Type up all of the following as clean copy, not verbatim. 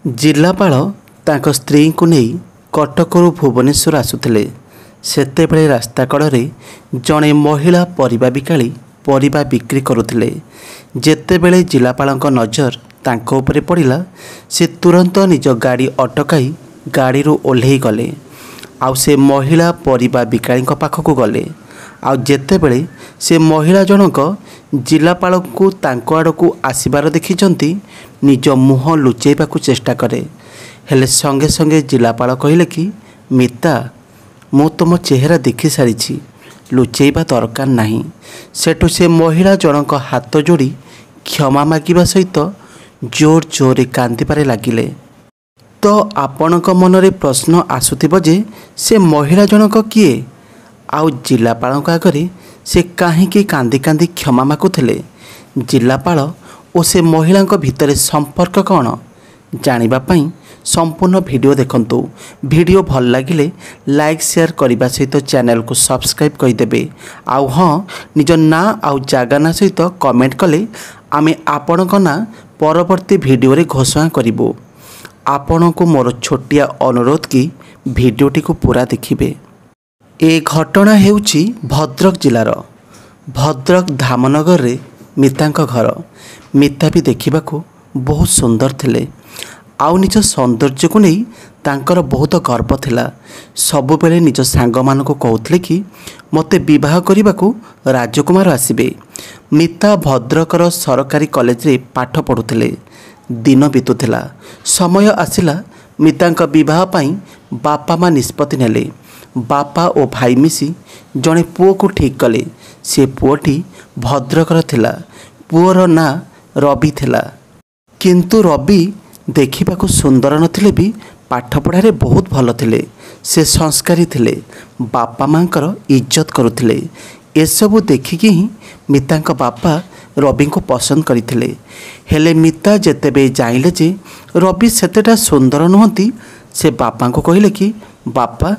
जिलापाल तांको स्त्री को नहीं कटकरू भुवनेश्वर आसुथिले। सेतेबेले रास्ता कड़े जड़े महिला परिबा बिकाली परिबा बिक्री करुथिले। जेतेबेले जिलापालଙ୍କ नजर तांको उपरे पड़िला से तुरंत निज गाड़ी अटकाई गाड़ी ओह्लई गले। आउ से महिला परिबा बिकाली पाखक गले। आउ जेतेबेले से महिला जनक जिलापाल को तांको आड़कू आसिबार देखिचंती निज मुह लुचेबाकू चेष्टा करे। हेले संगे संगे जिलापाल कहले कि मिता मु तुम चेहरा देखि सारी लुचेबा दरकार नहीं। सेठू से महिला जनक हाथ जोड़ी क्षमा मागिबा सहित जोर जोर कांदिबारे लागिले। तो आपणक मनरे प्रश्न आसुथिबो जे से महिला जनक किए आउ जिलापाल आगे से कहीं कांदी कांदी क्षमा मागुथिले। जिलापाल और से महिला भितर संपर्क कौन जानिबा पई संपूर्ण वीडियो देखंतु। वीडियो भल लगिले लाइक शेयर करने सहित चैनल को सब्सक्राइब करदेवे। आउ हाँ निज ना आउ जागा ना सहित कमेंट कले आमे आपणक ना परवर्ती वीडियो रे घोषणा करिबो। आपण को मोर छोटिया अनुरोध कि वीडियोटी को पूरा देखिबे। ए घटना हेउची भद्रक जिलार भद्रक धामनगर रे मितांक घर। मिता भी देखिबाकू बहुत सुंदर थिले। आउ निज सौंदर्य को नहीं तांकर बहुत गर्व थिला। सबुबेले निज सांग मानको कहउथिले कि मते विवाह करिबाकू राजकुमार आसिबे। मिता भद्रकर सरकारी कॉलेज रे पाठ पढुथिले। दिन बीतुथिला। समय आसिला मितांक विवाह पई बापा माँ निष्पत्ति नेले। बापा और भाई मिसी जड़े पुओ को ठीक कले। से पुओटी भद्रकर थिला। पुओर ना रवि थिला। किंतु रवि देखिबाकू सुंदर नथिले भी पाठ पढ़ारे बहुत भल थिले। से संस्कारी थिले। बापा मांकर इज्जत करुथिले। एसबू देखिकी ही मितांक बापा रवि को पसंद करथिले। हेले मिता जेतेबे जाइले जे रवि सेतेटा सुंदर नुहंती से बापा को कहले कि बापा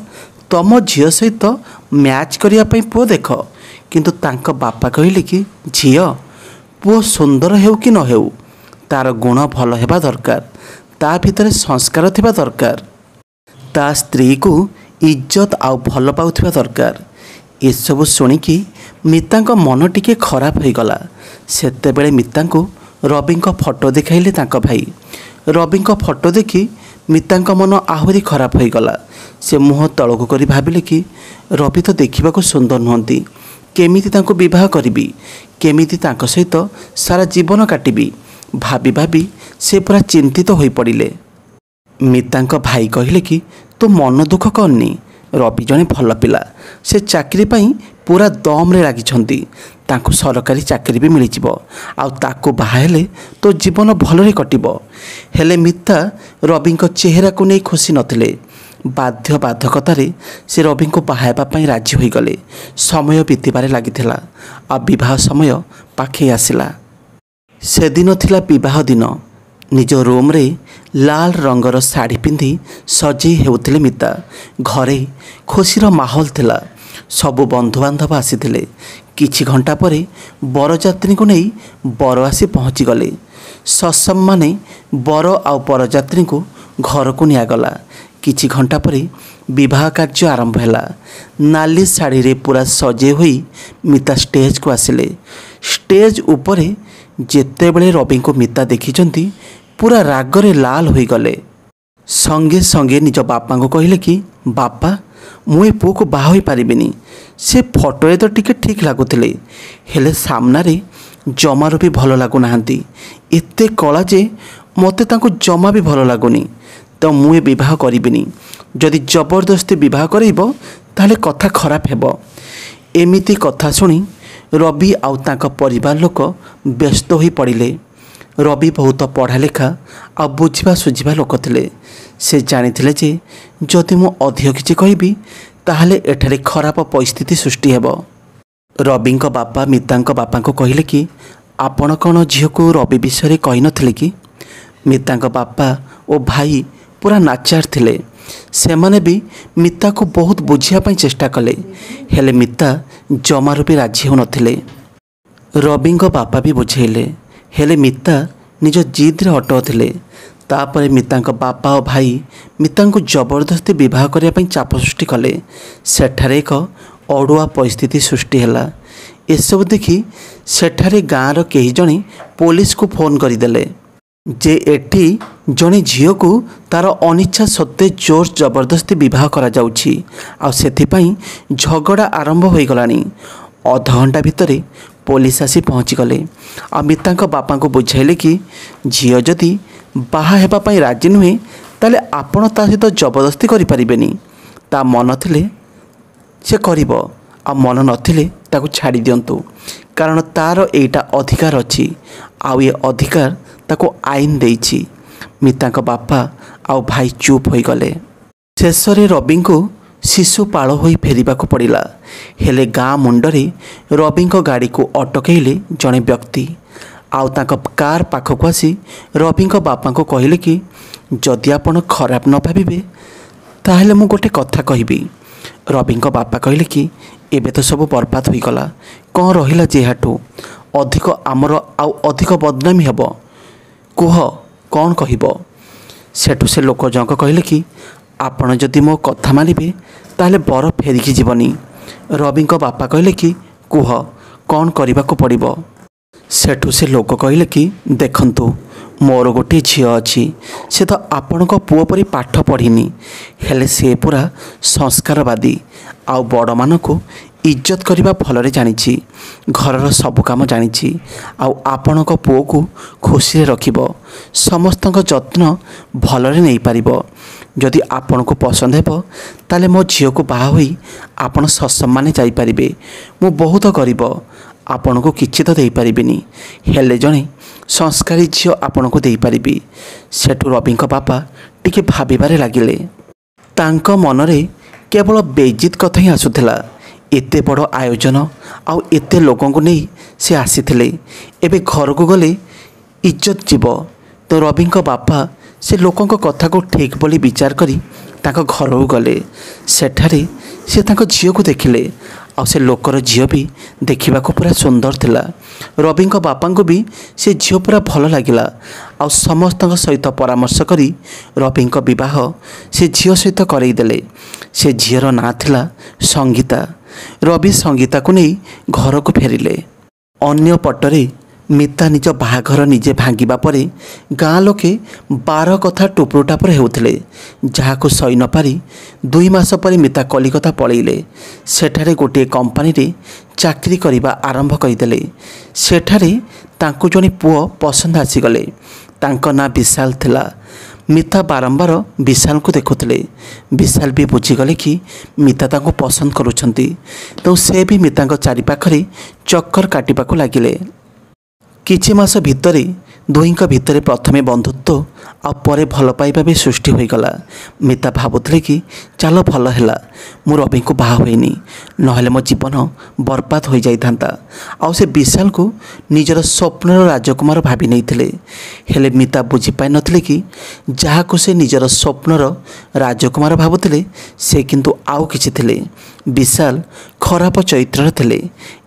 तम झील सहित मैच करने पुओ देख। किंतु तांक बापा कहले कि झील पुओ सुंदर हेउ कि न हेउ तार गुण भल हेबा दरकार। ता भितर संस्कार थिबा दरकार। ता स्त्री को इज्जत आउ भल पाउथिबा दरकार। एसबू शुणिकी मितांक मन टिके खराब हो गला। सेतेबेले मितांको रविंक फोटो देखाइले तांक भाई। रविंक फोटो देखी मितांक मन आहुरी खराब हो गला। से मुह तलकू करी भाबिले कि रवि तो देखिबाकू सुंदर नुहंती। केमिति तांको विवाह करिबी केमिति तांको सहित सारा जीवन काटिबी भाबी भाबी से पूरा चिंतित हो पड़िले। मितांक भाई कहले कि तो मन दुख करनी। रवि जने भल पिला। से चाकरी पाई पूरा दम रे लागिछंती। तांको सरकारी चाकरी भी मिलिजिबो। आउ ताको बाहाहेले तो जीवन भलरे कटिबो। हेले मिता रविंक चेहरा को नहीं खुशी नथिले। बाध्य बाधकतारे से रवि को बाहायबा पई राजी होई गले। समय बीतबारे लागिथिला। आ विवाह समय पाखे आसिला। से दिन थिला विवाह दिन। निज रूम रे लाल रंगर साड़ी पिंधि सजई हेउथिले मिता। घरे खुशीर माहौल थिला। सबु बंधुबांधव आसीथिले। किछि घंटा परे बरजात्री को नहीं बर आसी पहुँची गले। ससम माने बर आउ बरजात्री को घर को नियागला। किछि घंटा परे विवाह कार्य आरंभ हैला। नाली साड़ी रे पूरा सजे हुई मिता स्टेज को आसिले। स्टेज उपरे जेतेबेले रवि को मिता देखिचंती पूरा रागरे लाल होई गले। संगे संगे निज बापा को कहले कि बापा मुए पुओ को बाहा होई पारिबिनी। से फोटो तो टिके ठीक लागुथिले हेले सामनारे जमारो भी भल लागु नाहंती। एते कला जे मते तांको जमा भी भल लागुनी। तो मुए विवाह करिबिनी। जदि जबरदस्ती विवाह करइबो ताले कथा खराब हेबो। एमिति कथा सुनी रवि आउ तांको परिवार लोक व्यस्त होई पड़िले। रवि बहुत पढ़ा लेखा आ बुझा सुझा लोक थिले। से जानिथिले जे जदि मु अधिक किछि कहबी ताहले एठारे खराब परिस्थिति सृष्टि हेबो। रविंक बापा मितांक बापा को कहले कि आपण कौन झील को रवि विषय कही नथिले कि? मितांक बापा और भाई पूरा नाचार थिले। सेमाने भी मिता को बहुत बुझिया चेष्टा कले। हेले मिता जमारू भी राजी हो नथिले। रविंक बापा भी बुझेले। हेले मिता निज जिद रे अटुथिले। तापर मितांक बापा और भाई मितांको जबरदस्ती विवाह करने चाप सृष्टि कले। सेठारे एक अड़ुआ परिस्थिति सृष्टि है। एसबू देखि सेठारे गाँवर कई जने पुलिस को फोन करदेले जे एठी जड़े झील को तार अनिच्छा सत्वे जोर जबरदस्ती विवाह करा जाउछि आ सेथिपाई झगड़ा आरंभ हो गलानी। अध घंटा भितर पुलिस आसी पहुँची गले आ मितांक बापा को बुझाइले कि झील जदि बाहा हेबा पई राजी नुहे ताले आपण ता सहित जबरदस्ती करि परिबेनी। ता मन थिले से करिवो आ मन नथिले ताकू छाड़ी दियंतु, कारण तार एटा अधिकार अछि आ ये अधिकार ताको आईन देइछि। मितांक बापा आ भाई चुप हो गले। शेषरे रवि को शिशुपाल होई फेरिबाकू पड़िला। हेले गाँ मुंडरे रवि गाड़ी को अटकैले जड़े व्यक्ति आउ तांको कार पाखक आसी रवि बापा को कहले कि जदि आपण खराब न भाविबे ताहेले मु गोटे कथा कहबी। रवि बापा कहले कि एबे तो सब बर्बाद हो गला, कौन रहिला जेहाटू अधिक आमर आउ अधिक बदनामी हेब, कुह कौन कहब। सेठू से लोक जनक कहले कि आपण जदि मो कथा मानिबे ताहेले बर फेरिकी जीवनी। रवि बापा कहले कि कुह कौन करबाकू पड़िबो। सेठू से लोक कहले कि देखंतु मोर गोटे झील अच्छी, से तो आपण को पुओ परी पाठ पढ़िनी, हेले से पूरा संस्कारवादी आउ बड़ मान को इज्जत करने भलरे जानी, घरर सब काम जानी, आउ आपण को पुओ को खुशी रखिब, समस्त जत्न भलरे नहीं पारिबो। जदि आपण को पसंद हेब ताले मो झील को बाहा होई आपण ससम्माने जाई पारिबे। मु बहुत गरीब, आपण को किछि तो देई पारिबिनी, हेले जणे संस्कारी झील आपण को देई पारिबी। सेठू रवि बापा टिके भाबिबारे लागिले। तांक मनरे केवल बेइज्जत कथा ही आसुथिला। एते बड़ आयोजन आउ एते लोगों को नहीं से आसीथिले, एबे घर को गले इज्जत जीव। तो रवि बापा से लोकों कथा को ठीक बोली विचार करी तांक घर को गले। सेठारे से तांक झील को देखिले आ से लोकर झील भी देखा पूरा सुंदर थिला। रवि बापा को भी से झील पूरा भल लगिला आ समस्त सहित परामर्श करी रवि विवाह से झील सहित करईदेले। से झीर ना थिला संगीता। रवि संगीता को नहीं घर को फेरिले। अन्य पटरे मिता निज बाहाघर निजे भांगिबा परे गाँ लोके 12 कथा टुपुर टापुर हेउथिले, जहाको सही न पारी 2 मास पर मिता कलिकता पळेइले। सेठारे गोटे कंपनी रे चाकरी करिबा आरंभ करिदेले। सेठारे तांको जने पुओ पसंद आसीगले। तांको ना विशाल थिला। मिता बारंबार विशाल को देखुथिले। विशाल भी बुझीगले कि मिता तांको पसंद करुछंती, तो से भी मितांको चारि पाखरे चक्कर काटिबाकू लागिले। किछि मास भितरे दुईंक भितरे प्रथमे बंधुत्व आ परे भल पाइबा भी सृष्टि हो गला। मिता भाबुथिले कि चलो भल हैला मु रवि को बाहा होइनी, नहेले मो जीवन बर्बाद हो जाइथांता। आ से विशाल को निजर स्वप्नर राजकुमार भाबी नैथिले। हेले मिता बुझी पाइ नथिले कि जहाको से निजर स्वप्नर राजकुमार भाबुथिले से किंतु आउ किछि थिले। विशाल खराब चरित्र थिले।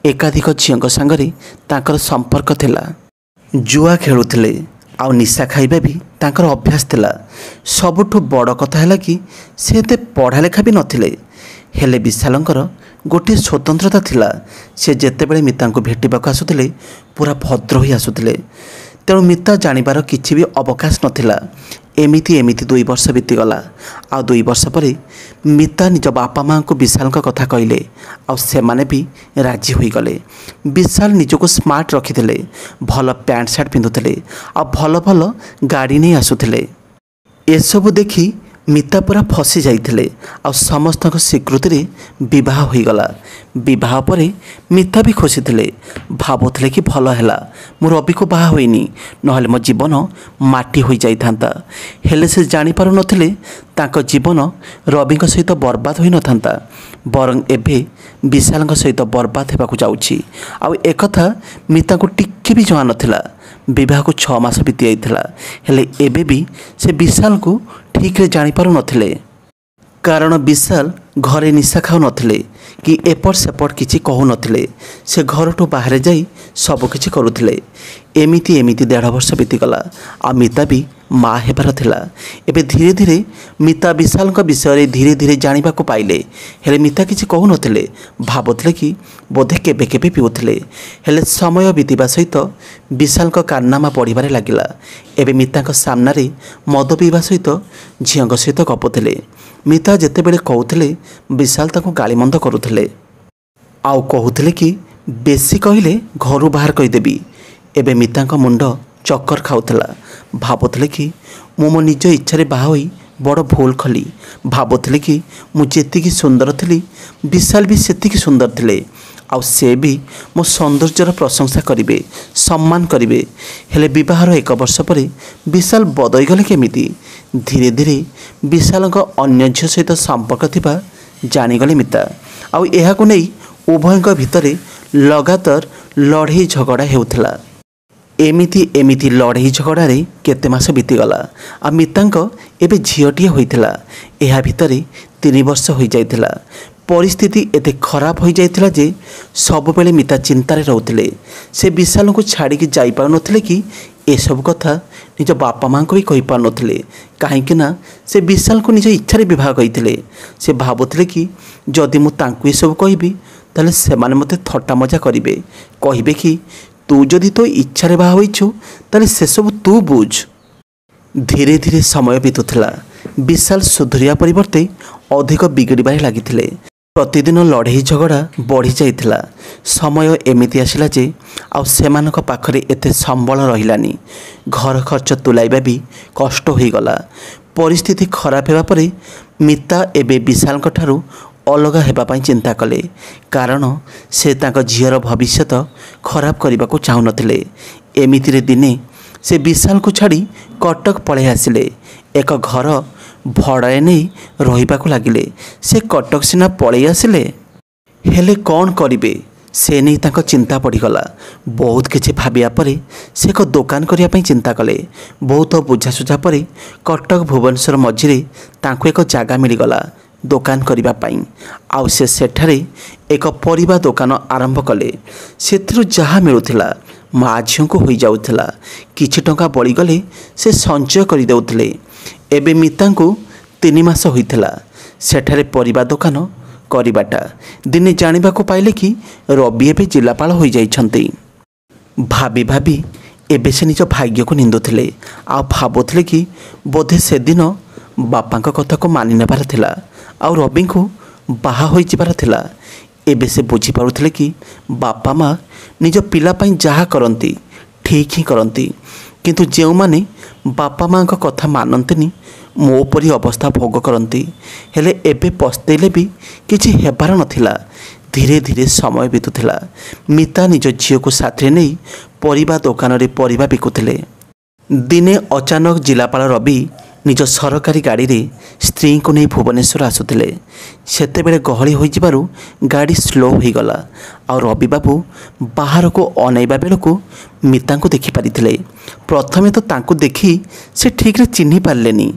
एकाधिक झील सांगरे तांकर संपर्क थिला। जुआ खेलुथिले आउ निशा खाइबा भी तांकर अभ्यास थिला। सबुठु बड़ कथा हैला कि से एते पढ़ा लेखा भी नथिले। हेले विशालंकर गोटे स्वतंत्रता थिला। से जेतेबेले मितांको भेटिबाक आसुथिले पूरा भद्र होई आसुथिले। तेणु मिता जानिबार किछि भी अवकाश नथिला। एमिति 2 वर्ष बीतीगला। आ 2 वर्ष पर मिता निज बापा माँ को विशाल कथा कहले आ सेमाने भी राजी हो गले। विशाल निजको स्मार्ट रखिथिले, भल पैंट सार्ट पिंधुथिले आ भल भल गाड़ी नहीं आसुथिले। एसबू देखि मिता पूरा फसी जाइथिले आ समस्त स्वीकृति रे विवाह हो गला। विवाह परे मिता भी खुशी थिले। भाबुथिले कि भल हैला मु रवि को बाहा होइनी, नहले मो जीवन माटी हो जाइथांता। हेले से जानि पारु नथिले तांको जीवन रवि सहित बर्बाद होई नथांता, बरं एबे विशाल सहित बर्बाद हेबाकू जाउछि। आ एकथा मिता को टिके भी जଣା नथिला। विवाह को 6 मास बीती जाइथिला, हेले एबे भी से विशाल को ठीक रे जानि पारु नथिले। कारण विशाल घरे निशा खाऊ नथिले कि एपट सेपट किछि कहू नथिले। से घर बाहर जाई सब किछि करुथिले। एमिति एमिति 1.5 वर्ष बीतीगला आ मिता भी माँ हेबार थिला। एबे धीरे धीरे मिता विशाल विषय धीरे धीरे जानिबा को पाइले। हेले मिता किछि कहु नथिले, भाबुथिले कि बोधे केबे केबे पिउथिले। हेले समय बीतीबा सहित विशाल कारनामा पढ़िबारे लागिला। एबे मिता सामना रे मद पीवा सहित झील सहित गपुथिले। मिता जेतेबेले कहूथिले विशाल ताको गालीमंद करुथिले, आउ कहूथिले कि बेसी कहले घरू बाहर कहीदेवी। एबे मिता मुंड चक्कर खाऊला। भाबुथिले कि मु मो निज इच्छा बाहा होई बड़ भूल कली। भाबुथिले कि मु जेतिकी सुंदर थी विशाल भी सेतिकी सुंदर थिले, आउ से भी मो सौंदर्यर प्रशंसा करिवे, सम्मान करिवे। हेले विवाहर 1 वर्ष पर विशाल बदईगले केमिति। धीरे धीरे विशाल अन्य झील सहित संपर्क थिबा जानिगले मिता। आउ एहाकु नै उभयଙ୍କ भितरे लगातार लड़ाई झगड़ा हेउथला। एमिति एमिति लड़ाई झगड़ा रे केते मास बीतीगला। आ मितांक एबे झीलटिए होइथिला। एहा भितरे 3 वर्ष होई जाइथिला। परिस्थिति एते खराब हो जाइथिला जे सब बेले मिता चिंतारे रहउथिले। से विशाल को छाड़ी कि जाई पाउ नथिले कि ए सब कथा निज बापा मां को भी कहि पाउ नथिले। काहेकि ना से विशाल को निज इच्छा रे विवाह कइथिले। से भाबुथिले कि जदि मु तांकु ए सब कहिबी ताले सेमाने मते थट्टा मजा करिवे, कहिबे कि तू जदि तो इच्छा रे बाहा होइछु ताले से सब तू बुझ। धीरे धीरे समय बीतुथिला। विशाल सुधरिया परिवर्ते अधिक बिगड़बारे लागिथिले। प्रतिदिन लड़ाई झगड़ा बढ़ी जाइथिला। समय एमिति आसिला जे आउ सेमानक पाखरे एते संबल रहिलानी। घर खर्च तुलाइबा भी कष्ट होई गला। परिस्थिति खराब हेबा परे मिता एबे विशाल ठारू अलग हेबा पई चिंता कले। कारण से तांको झीर भविष्यत खराब करने को चाहू नथिले। एमितिरे दिने से विशाल को छाड़ी कटक पळै आसिले। एक घर भड़ाए नहीं रहिबा को लागिले। से कटक सिना पळै आसिले, हेले कौन करिवे से नहीं तांको चिंता पड़ीगला। बहुत किछि भाबिया परे से एक दुकान करिया पई चिंता कले। बहुत बुझासुझा परे कटक भुवनेश्वर मझिरे तांको एक जागा मिलीगला दुकान करिबा पई। आउ से सेठारे एक परिबा दुकान आरंभ कले। सेथिरु जहा मिलुथिला माँ झील को होई जाउथिला। किछि टंका बळीगले से संचय करि देउथिले। एबे मिता को 3 मास होइथिला सेठारे परिबा दुकान करिबाटा। दिने जानिबा को पाइले कि रवि एबे जिलापाल होई जाइछन्ती। भाबी भाबी एबे से निज भाग्य को निंदुथिले। आ भाबुथिले कि बोधे से दिन बापांक कथा को मानि नेबार थिला, आउ रवि को बाहा होई जिबार थिला। एबे से बुझी पारुथिले कि बापा माँ निज पिला पई जहा करंती ठीक ही करंती, किंतु जेउ माने बापा माँ का कथा मानंतिनी मो परी अवस्था भोग करंती। हेले एबे पस्तेले भी किछि हेबार नथिला। धीरे धीरे समय बीतुथिला। मिता निज झील को साथरे नहीं परिबा दुकान रे परिबा बिकुथिले। दिने अचानक जिलापाल रवि निज सरकारी गाड़ी रे स्त्री को नहीं भुवनेश्वर आसुथिले। सेतेबेले गहली होई जिबारु गाड़ी स्लो होई गला। आ रवि बाबू बाहर को अनैबा बेलକୁ मिता को देखि पारिथिले। प्रथमे तो तांको देखि से ठीक रे चिन्हि पारलेनी।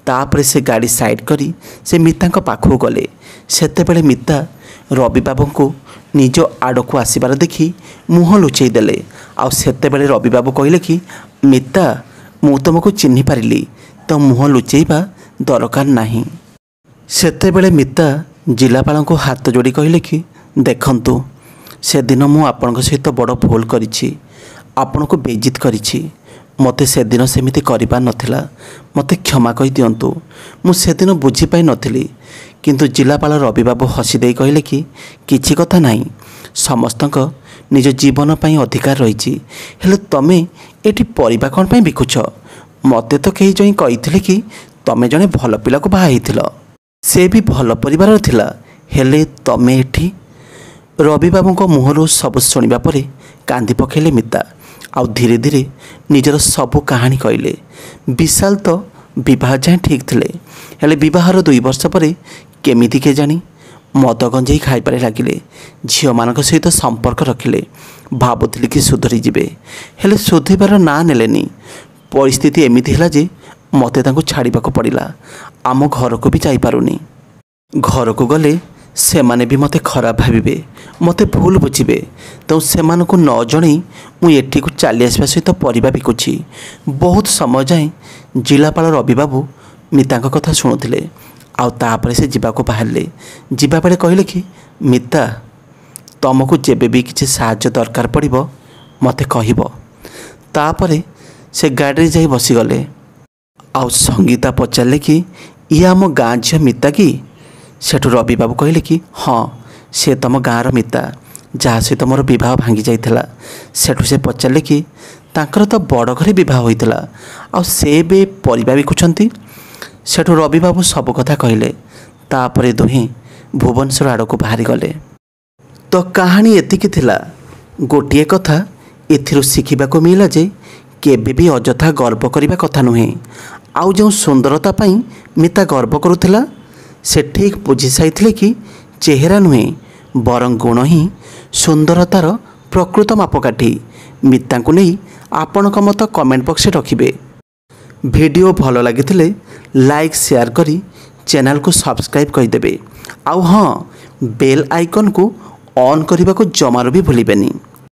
तापरे से गाड़ी साइड करी से मिता पाखु गले। सेतेबेले मिता रवि बाबू को निज आड़को आसबार देखि मुह लुचेई देले। आ सेतेबेले रवि बाबू कहले कि मिता मु तुमको चिन्हि पारिली, तो मुह लुचेइबा दरकार नहीं। सेतेबेले मिता जिलापाल को हाथ जोड़ी कहले कि देखंतु से दिन मु आपन सहित बड़ भूल करिछि, आपन को बेइज्जत करिछि। मते से दिन सेमिति करिबा नथिला, मते क्षमा कहि दियंतु। मु से दिन बुझी पाई नथिली। किंतु जिलापाल रवि बाबू हसी देई कहले कि किछि कथा नाही, समस्तक निज जीवन पई अधिकार रहिछि। हेले तमे एठी परिबा कोन पई बिकुछ? मते तो कई जई कहिथिले कि तमे जने भल पिला को बाहा हेथिल, से भी भल परिवार थिला, हेले तमे एठी। रवि बाबू को मुहरु सब शुणिबा परे कांदी पकेले मिता। आउ धीरे धीरे निजर सबु कहानी कहले। विशाल तो विवाह जाए ठीक थिले, हेले विवाहर 2 वर्ष परे केमिति के जानी मद गंजेई खाइबारे लागिले। झील मानक सहित संपर्क रखिले। भाबुथिले कि सुधरी जिबे, हेले सुधरिबार ना नेलेनी। परिस्थिति एमिति हैला जे मते तांको छाड़िबाको पड़िला। आम घर को भी जाई पारुनी। घर को गले ସେମାନେ ବି ମୋତେ ଖରାପ ଭାବିବେ, ମୋତେ ଭୁଲ ବୁଝିବେ। ତେଣୁ ସେମାନଙ୍କୁ ନ ଜଣେଇ ମୁଁ ଏଠିକୁ ଚାଲି ଆସିବା ସହିତ ପରିବା ବିକୁଛି। ବହୁତ ସମୟ ଯାଏଁ ଜିଲ୍ଲାପାଳ ରବିବାବୁ ମିତାଙ୍କ କଥା ଶୁଣୁଥିଲେ। ଆଉ ତାପରେ ସେ ଯିବାକୁ ବାହାରିଲେ। ଯିବା ବେଳେ କହିଲେ କି ମିତା, ତୁମକୁ ଯେବେ ବି କିଛି ସାହାଯ୍ୟ ଦରକାର ପଡ଼ିବ ମୋତେ କହିବ। ତାପରେ ସେ ଗାଡ଼ିରେ ଯାଇ ବସିଗଲେ। ଆଉ ସଙ୍ଗୀତା ପଚାରିଲେ କି ଇଏ ଆମ ଗାଁ ଝିଅ ମିତା କି? ସେଠୁ ରବିବାବୁ କହିଲେ କି ହଁ, ସେ ତୁମ ଗାଁର ମିତା, ଯାହା ସହିତ ମୋର ବିବାହ ଭାଙ୍ଗି ଯାଇଥିଲା। ସେଠୁ ସେ ପଚାରିଲେ କି ତାଙ୍କର ତ ବଡ଼ ଘରେ ବିବାହ ହୋଇଥିଲା, ଆଉ ସେ ଏବେ ପରିବା ବିକୁଛନ୍ତି? ସେଠୁ ରବିବାବୁ ସବୁ କଥା କହିଲେ। ତାପରେ ଦୁହେଁ ଭୁବନେଶ୍ୱର ଆଡ଼କୁ ବାହାରିଗଲେ। ତ କାହାଣୀ ଏତିକି ଥିଲା। ଗୋଟିଏ କଥା ଏଥିରୁ ଶିଖିବାକୁ ମିଳିଲା ଯେ କେବେ ବି ଅଯଥା ଗର୍ବ କରିବା କଥା ନୁହେଁ। ଆଉ ଯେଉଁ ସୁନ୍ଦରତା ପାଇଁ ମିତା ଗର୍ବ କରୁଥିଲା, ସେ ଠିକ୍ ବୁଝି ସାରିଥିଲେ କି ଚେହେରା ନୁହେଁ, ବରଂ ଗୁଣ ହିଁ ସୁନ୍ଦରତାର ପ୍ରକୃତ ମାପକାଠି। ମିତାଙ୍କୁ ନେଇ ଆପଣଙ୍କ ମତ କମେଣ୍ଟ ବକ୍ସରେ ରଖିବେ। ଭିଡ଼ିଓ ଭଲ ଲାଗିଥିଲେ ଲାଇକ୍ ସେୟାର କରି ଚ୍ୟାନେଲକୁ ସବସ୍କ୍ରାଇବ୍ କରିଦେବେ। ଆଉ ହଁ, ବେଲ୍ ଆଇକନ୍କୁ ଅନ୍ କରିବାକୁ ଜମାରୁ ବି ଭୁଲିବେନି।